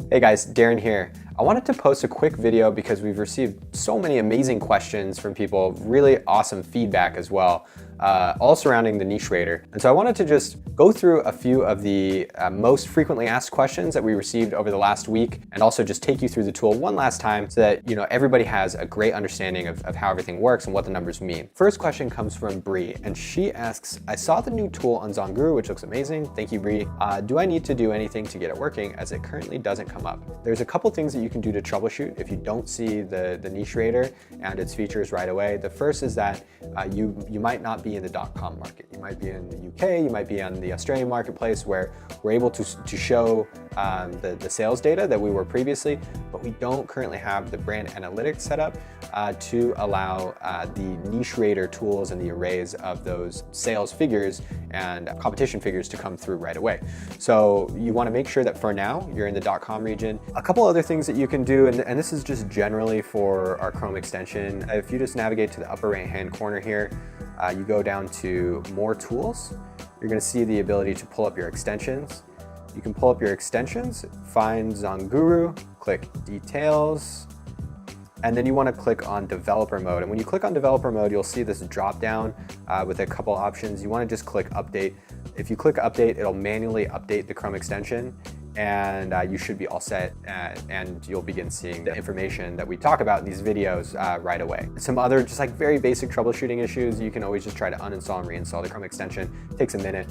Hey guys, Darren here. I wanted to post a quick video because we've received so many amazing questions from people, really awesome feedback as well, all surrounding the niche rater. And so I wanted to just go through a few of the most frequently asked questions that we received over the last week, and also just take you through the tool one last time so that everybody has a great understanding of how everything works and what the numbers mean. First question comes from Bree, and she asks, I saw the new tool on Zen Guru, which looks amazing. Thank you, Bree. Do I need to do anything to get it working, as it currently doesn't come up? There's a couple things that you can do to troubleshoot if you don't see the niche rater and its features right away. The first is that you might not be in the .com market. You might be in the UK, you might be on the Australian marketplace, where we're able to show the sales data that we were previously, but we don't currently have the brand analytics set up to allow the niche rater tools and the arrays of those sales figures and competition figures to come through right away. So you want to make sure that for now you're in the .com region. A couple other things that you can do, and this is just generally for our Chrome extension. If you just navigate to the upper right hand corner here, you go down to more tools, you're going to see the ability to pull up your extensions. You can pull up your extensions, find Zen Guru, click details, and then you want to click on developer mode. And when you click on developer mode, you'll see this drop down with a couple options. You want to just click update. If you click update, it'll manually update the Chrome extension, and you should be all set, and you'll begin seeing the information that we talk about in these videos right away. Some other just like very basic troubleshooting issues, you can always just try to uninstall and reinstall the Chrome extension. It takes a minute.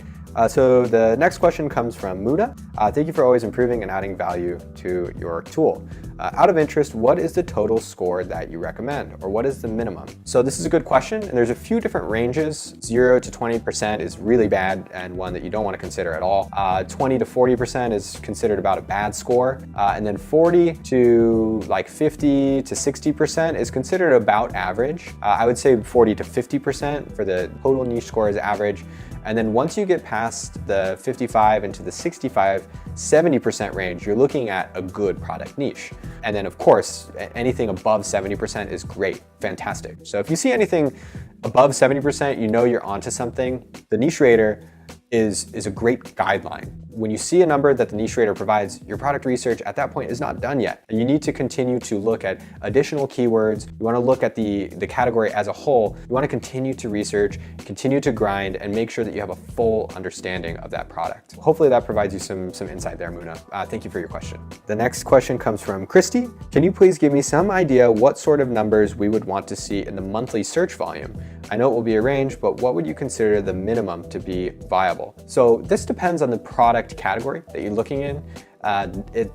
So the next question comes from Muda. Thank you for always improving and adding value to your tool. Out of interest, what is the total score that you recommend, or what is the minimum? So this is a good question, and there's a few different ranges. 0 to 20% is really bad and one that you don't want to consider at all. 20 to 40% is considered about a bad score, and then 40 to like 50 to 60% is considered about average. I would say 40 to 50% for the total niche score is average. And then once you get past the 55 into the 65, 70% range, you're looking at a good product niche. And then of course, anything above 70% is great, fantastic. So if you see anything above 70%, you know you're onto something. The niche rater is a great guideline. When you see a number that the niche rater provides, your product research at that point is not done yet. You need to continue to look at additional keywords. You want to look at the category as a whole. You want to continue to research, continue to grind, and make sure that you have a full understanding of that product. Hopefully that provides you some insight there, Muna. Thank you for your question. The next question comes from Christy. Can you please give me some idea what sort of numbers we would want to see in the monthly search volume? I know it will be a range, but what would you consider the minimum to be viable? So this depends on the product category that you're looking in.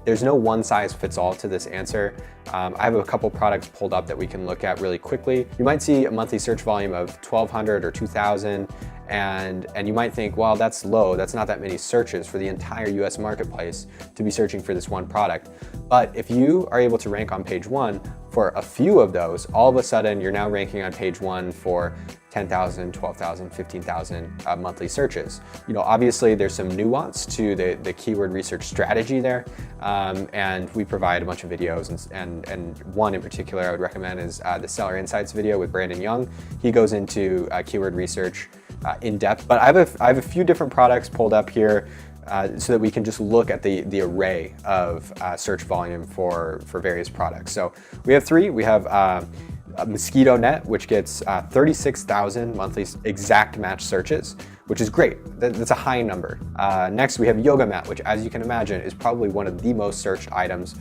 There's no one size fits all to this answer. I have a couple products pulled up that we can look at really quickly. You might see a monthly search volume of 1,200 or 2,000, and you might think, well, that's low. That's not that many searches for the entire US marketplace to be searching for this one product. But if you are able to rank on page 1 for a few of those, all of a sudden you're now ranking on page 1 for 10,000, 12,000, 15,000 monthly searches. Obviously there's some nuance to the keyword research strategy there, and we provide a bunch of videos, and one in particular I would recommend is the Seller Insights video with Brandon Young. He goes into keyword research in depth, but I have a few different products pulled up here so that we can just look at the array of search volume for various products. So we have 3. We have Mosquito Net, which gets 36,000 monthly exact match searches, which is great. That's a high number. Next, we have Yoga Mat, which, as you can imagine, is probably one of the most searched items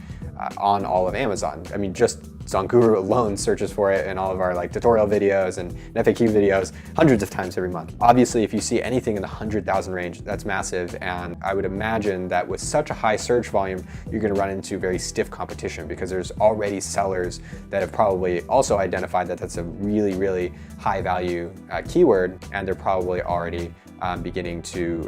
on all of Amazon. I mean, just Zen Guru alone searches for it in all of our tutorial videos and FAQ videos hundreds of times every month. Obviously, if you see anything in the 100,000 range, that's massive. And I would imagine that with such a high search volume, you're going to run into very stiff competition, because there's already sellers that have probably also identified that that's a really, really high value keyword, and they're probably already beginning to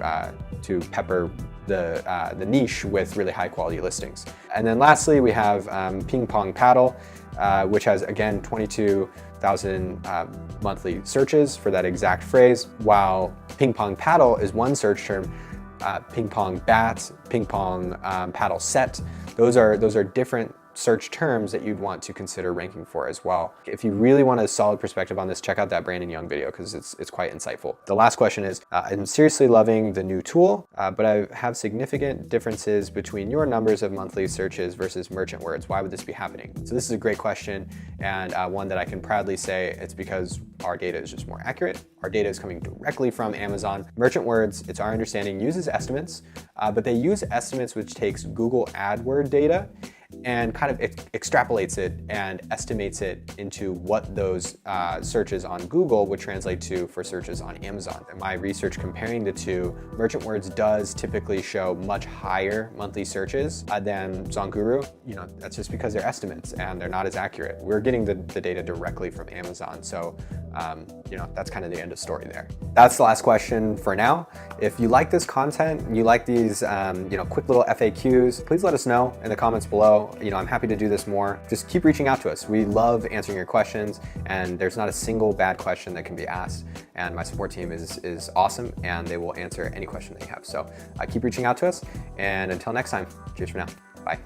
pepper the niche with really high quality listings. And then lastly, we have Ping Pong Paddle, which has, again, 22,000 monthly searches for that exact phrase, while Ping Pong Paddle is one search term. Ping Pong Bat, Ping Pong Paddle Set, those are different search terms that you'd want to consider ranking for as well. If you really want a solid perspective on this, check out that Brandon Young video because it's quite insightful. The last question is, I'm seriously loving the new tool, but I have significant differences between your numbers of monthly searches versus merchant words. Why would this be happening? So this is a great question, and one that I can proudly say it's because our data is just more accurate. Our data is coming directly from Amazon. Merchant words, it's our understanding, uses estimates, but they use estimates which takes Google AdWord data and kind of extrapolates it and estimates it into what those searches on Google would translate to for searches on Amazon. In my research comparing the two, Merchant Words does typically show much higher monthly searches than Zen Guru. You know, that's just because they're estimates and they're not as accurate. We're getting the data directly from Amazon, so you know, that's kind of the end of story there. That's the last question for now. If you like this content and you like these you know, quick little FAQs, please let us know in the comments below. You know, I'm happy to do this more. Just keep reaching out to us. We love answering your questions, and there's not a single bad question that can be asked. And my support team is awesome, and they will answer any question that you have. So keep reaching out to us, and until next time, cheers for now. Bye.